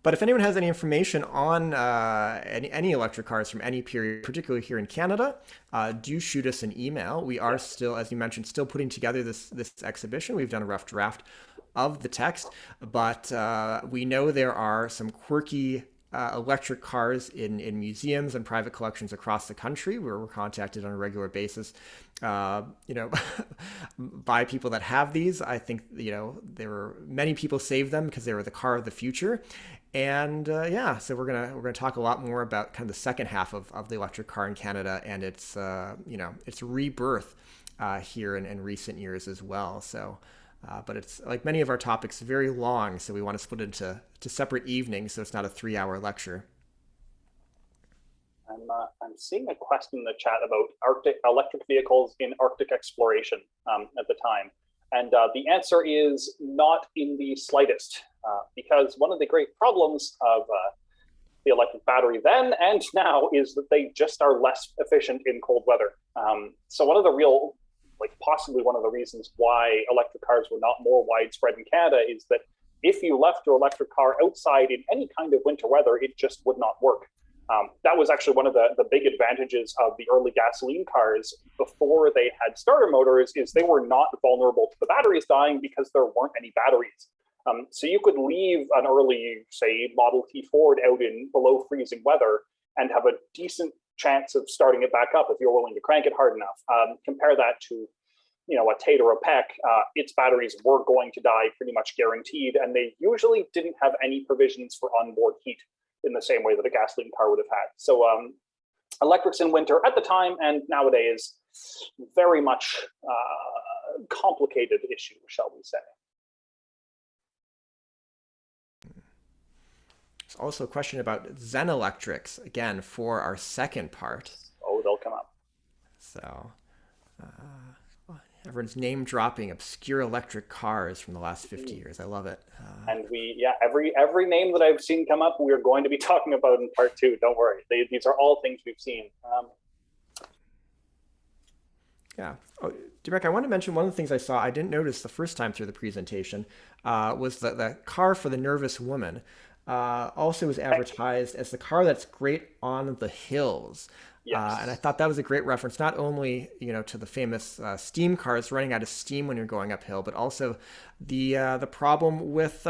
But if anyone has any information on any electric cars from any period, particularly here in Canada, do shoot us an email. We are still, as you mentioned, still putting together this exhibition. We've done a rough draft of the text, but we know there are some quirky electric cars in museums and private collections across the country, where we're contacted on a regular basis, by people that have these. I think, there were many people saved them because they were the car of the future. And so we're gonna talk a lot more about kind of the second half of the electric car in Canada and its its rebirth here in recent years as well. So. But it's, like many of our topics, very long, so we want to split it into separate evenings, so it's not a 3-hour lecture. I'm seeing a question in the chat about electric vehicles in Arctic exploration at the time, and the answer is not in the slightest, because one of the great problems of the electric battery then and now is that they just are less efficient in cold weather. So one of the possibly one of the reasons why electric cars were not more widespread in Canada is that if you left your electric car outside in any kind of winter weather, it just would not work. That was actually one of the big advantages of the early gasoline cars before they had starter motors, is they were not vulnerable to the batteries dying because there weren't any batteries. So you could leave an early, say, Model T Ford out in below freezing weather and have a decent chance of starting it back up if you're willing to crank it hard enough. Compare that to, a Tate or a Peck. Its batteries were going to die pretty much guaranteed, and they usually didn't have any provisions for onboard heat in the same way that a gasoline car would have had. So electrics in winter at the time and nowadays, very much complicated issue, shall we say. Also a question about Zen electrics, again, for our second part. Oh, they'll come up. So, everyone's name dropping obscure electric cars from the last 50 years. I love it. And every name that I've seen come up, we're going to be talking about in part 2. Don't worry. These are all things we've seen. Yeah. Oh, Dumaresq, I want to mention one of the things I saw, I didn't notice the first time through the presentation, was the car for the nervous woman. Also was advertised as the car that's great on the hills. Yes. And I thought that was a great reference, not only, to the famous steam cars running out of steam when you're going uphill, but also the problem with,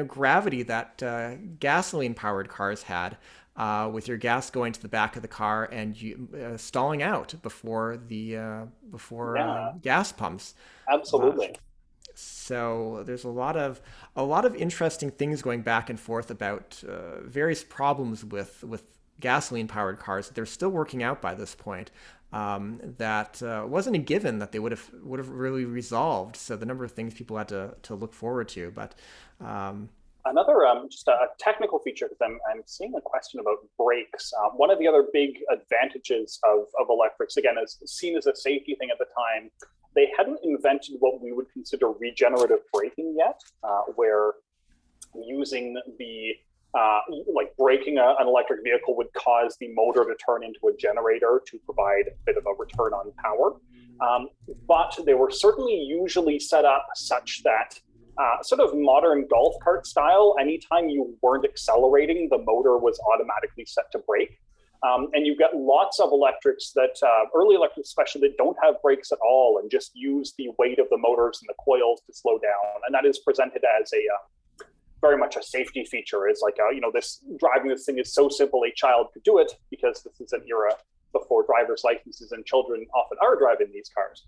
gravity that gasoline powered cars had, with your gas going to the back of the car and you stalling out before gas pumps. Absolutely. So there's a lot of interesting things going back and forth about various problems with gasoline powered cars that they're still working out by this point. That wasn't a given that they would have really resolved. So the number of things people had to look forward to, but Another just a technical feature, because I'm seeing a question about brakes. One of the other big advantages of electrics, again, is seen as a safety thing at the time. They hadn't invented what we would consider regenerative braking yet, where using the like braking an electric vehicle would cause the motor to turn into a generator to provide a bit of a return on power. But they were certainly usually set up such that sort of modern golf cart style, anytime you weren't accelerating, the motor was automatically set to brake. And you get lots of electrics that, early electrics especially, that don't have brakes at all and just use the weight of the motors and the coils to slow down. And that is presented as a very much a safety feature. Is like, driving this thing is so simple a child could do it, because this is an era before driver's licenses and children often are driving these cars.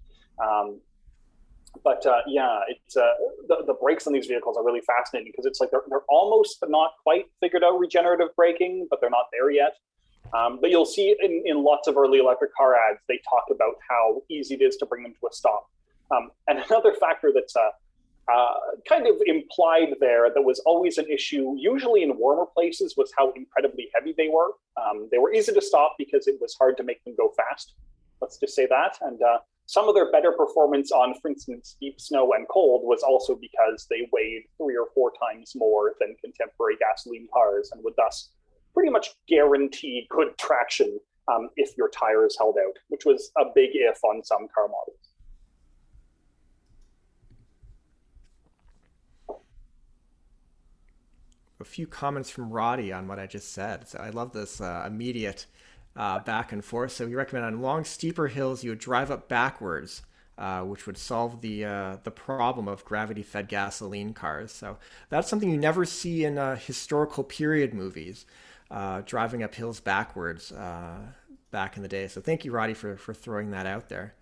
It's the brakes on these vehicles are really fascinating, because it's like they're almost but not quite figured out regenerative braking, but they're not there yet. But you'll see in lots of early electric car ads, they talk about how easy it is to bring them to a stop. And another factor that's kind of implied there that was always an issue, usually in warmer places, was how incredibly heavy they were. They were easy to stop because it was hard to make them go fast. Let's just say that. And some of their better performance on, for instance, deep snow and cold was also because they weighed 3 or 4 times more than contemporary gasoline cars, and would thus pretty much guarantee good traction if your tires held out, which was a big if on some car models. A few comments from Roddy on what I just said. So I love this immediate back and forth. So you recommend on long, steeper hills, you would drive up backwards, which would solve the problem of gravity-fed gasoline cars. So that's something you never see in historical period movies, driving up hills backwards back in the day. So thank you, Roddy, for throwing that out there.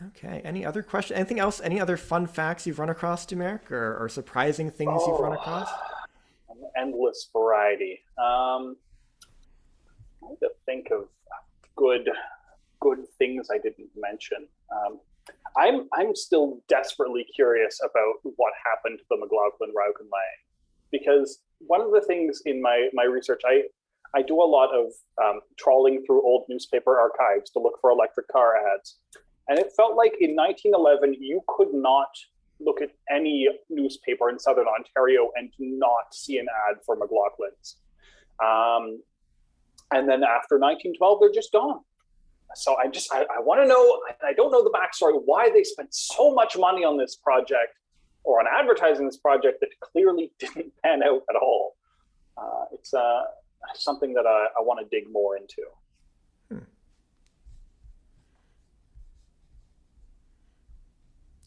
Okay. Any other question? Anything else? Any other fun facts you've run across, Dumaresq, or surprising things you've run across? An endless variety. I need to think of good things I didn't mention. I'm still desperately curious about what happened to the McLaughlin Raukenlang, because one of the things in my research, I do a lot of trawling through old newspaper archives to look for electric car ads. And it felt like in 1911, you could not look at any newspaper in Southern Ontario and not see an ad for McLaughlin's. And then after 1912, they're just gone. So I want to know, I don't know the backstory, why they spent so much money on this project or on advertising this project that clearly didn't pan out at all. It's something that I want to dig more into.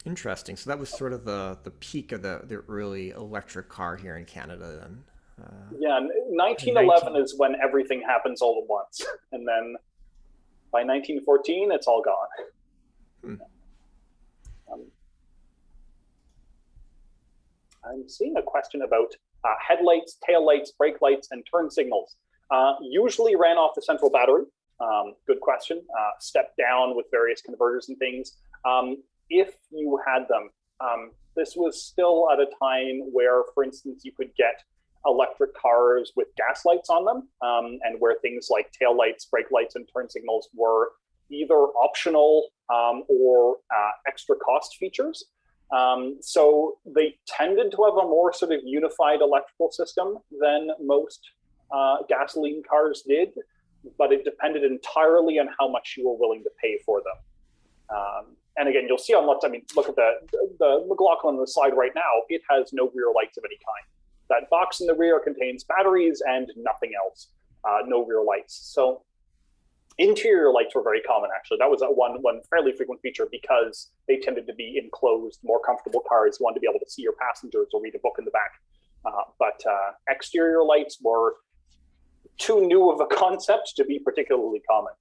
Interesting. So that was sort of the peak of the early electric car here in Canada then. 1911 is when everything happens all at once. And then by 1914, it's all gone. I'm seeing a question about headlights, taillights, brake lights, and turn signals. Usually ran off the central battery. Good question. Step down with various converters and things. If you had them, this was still at a time where, for instance, you could get electric cars with gas lights on them, and where things like taillights, brake lights, and turn signals were either optional or extra cost features. So they tended to have a more sort of unified electrical system than most gasoline cars did, but it depended entirely on how much you were willing to pay for them. And again, you'll see on lots, look at the McLaughlin on the slide right now, it has no rear lights of any kind. That box in the rear contains batteries and nothing else, no rear lights. So interior lights were very common, actually. That was one fairly frequent feature because they tended to be enclosed, more comfortable cars. You wanted to be able to see your passengers or read a book in the back. But exterior lights were too new of a concept to be particularly common.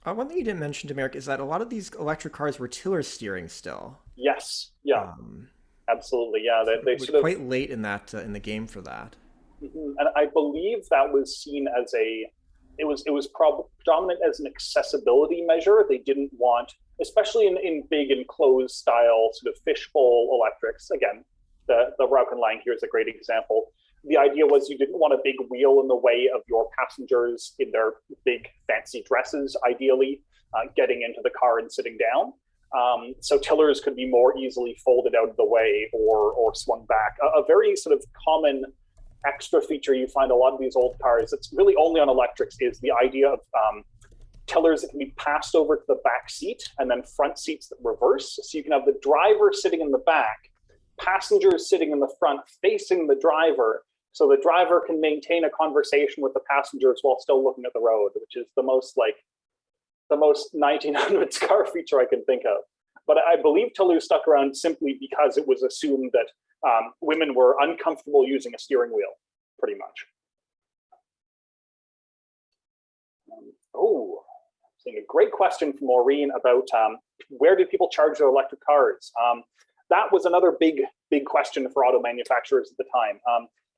One thing you didn't mention, Demeric, is that a lot of these electric cars were tiller steering still. Yes, yeah, Um, absolutely. Yeah, so they we're sort of, quite late in that in the game for that. and I believe that was seen as it was predominant as an accessibility measure. They didn't want, especially in big enclosed style sort of fishbowl electrics. Again, the Rauken line here is a great example. The idea was you didn't want a big wheel in the way of your passengers in their big fancy dresses, ideally, getting into the car and sitting down. So tillers could be more easily folded out of the way or swung back. A very sort of common extra feature you find a lot of these old cars, it's really only on electrics, is the idea of tillers that can be passed over to the back seat and then front seats that reverse. So you can have the driver sitting in the back, passengers sitting in the front facing the driver, so the driver can maintain a conversation with the passengers while still looking at the road, which is the most 1900s car feature I can think of. But I believe tillers stuck around simply because it was assumed that women were uncomfortable using a steering wheel, pretty much. Seeing a great question from Maureen about where did people charge their electric cars? That was another big question for auto manufacturers at the time.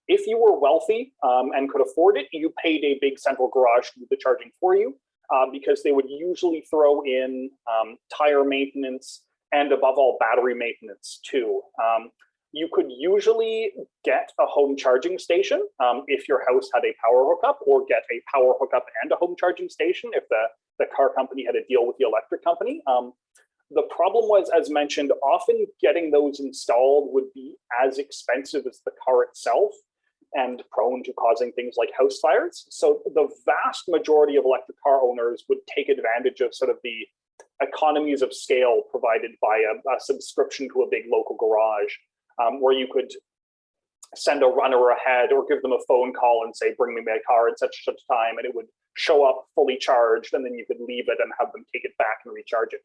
If you were wealthy and could afford it, you paid a big central garage to do the charging for you, because they would usually throw in tire maintenance and, above all, battery maintenance too. You could usually get a home charging station if your house had a power hookup, or get a power hookup and a home charging station if the car company had a deal with the electric company. The problem was, as mentioned, often getting those installed would be as expensive as the car itself and prone to causing things like house fires. So the vast majority of electric car owners would take advantage of sort of the economies of scale provided by a subscription to a big local garage, where you could send a runner ahead or give them a phone call and say, bring me my car at such and such time, and it would show up fully charged, and then you could leave it and have them take it back and recharge it.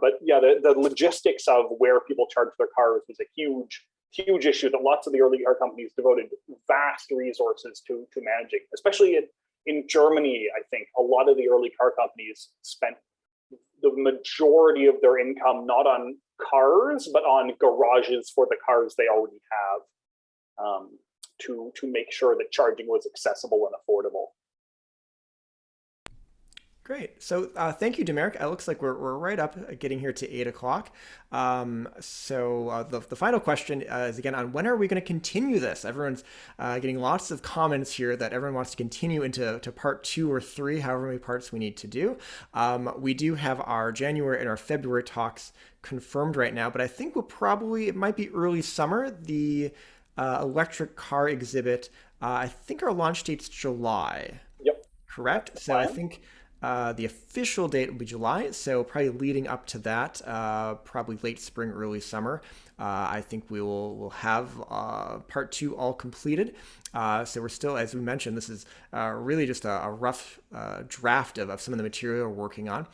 But yeah, the logistics of where people charge their cars was a huge issue that lots of the early car companies devoted vast resources to managing. Especially in Germany, I think a lot of the early car companies spent the majority of their income not on cars, but on garages for the cars they already have, to make sure that charging was accessible and affordable. Great. So thank you, Demeric. It looks like we're right up getting here to 8 o'clock. The final question is again on when are we going to continue this? Everyone's getting lots of comments here that everyone wants to continue into part 2 or 3, however many parts we need to do. We do have our January and our February talks confirmed right now, but I think it might be early summer. The electric car exhibit, I think our launch date's July. Yep. Correct? So I think the official date will be July, so probably leading up to that, probably late spring, early summer. I think we'll have part 2 all completed. So we're still, as we mentioned, this is really just a rough draft of some of the material we're working on.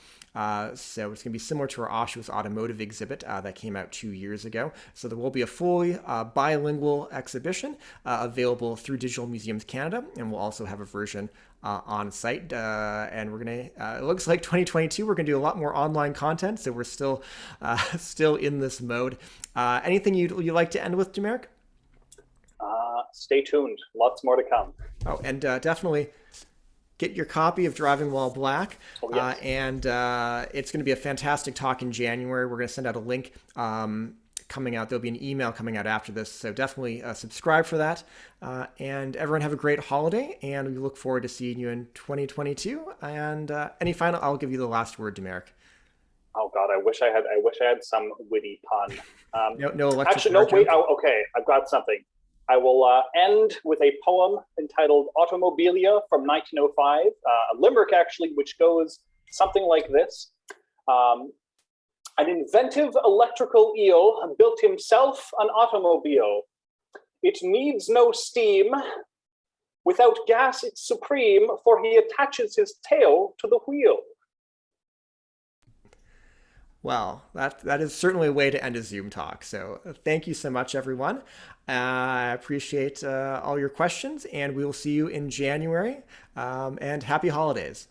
So it's going to be similar to our Oshawa's automotive exhibit that came out 2 years ago. So there will be a fully bilingual exhibition available through Digital Museums Canada, and we'll also have a version on site. And we're going to, it looks like 2022, we're going to do a lot more online content. So we're still in this mode. Anything you'd like to end with, Demeric? Stay tuned. Lots more to come. Oh, and definitely get your copy of Driving While Black. Oh, yes. And it's going to be a fantastic talk in January. We're going to send out a link coming out. There'll be an email coming out after this. So definitely subscribe for that. And everyone have a great holiday. And we look forward to seeing you in 2022. And I'll give you the last word, Demeric. Oh God, I wish I had some witty pun. No electric. Actually, no, wait. Oh, okay, I've got something. I will end with a poem entitled Automobilia from 1905, a limerick actually, which goes something like this. An inventive electrical eel built himself an automobile. It needs no steam. Without gas it's supreme, for he attaches his tail to the wheel. Well, that is certainly a way to end a Zoom talk. So thank you so much, everyone. I appreciate all your questions, and we will see you in January. And happy holidays.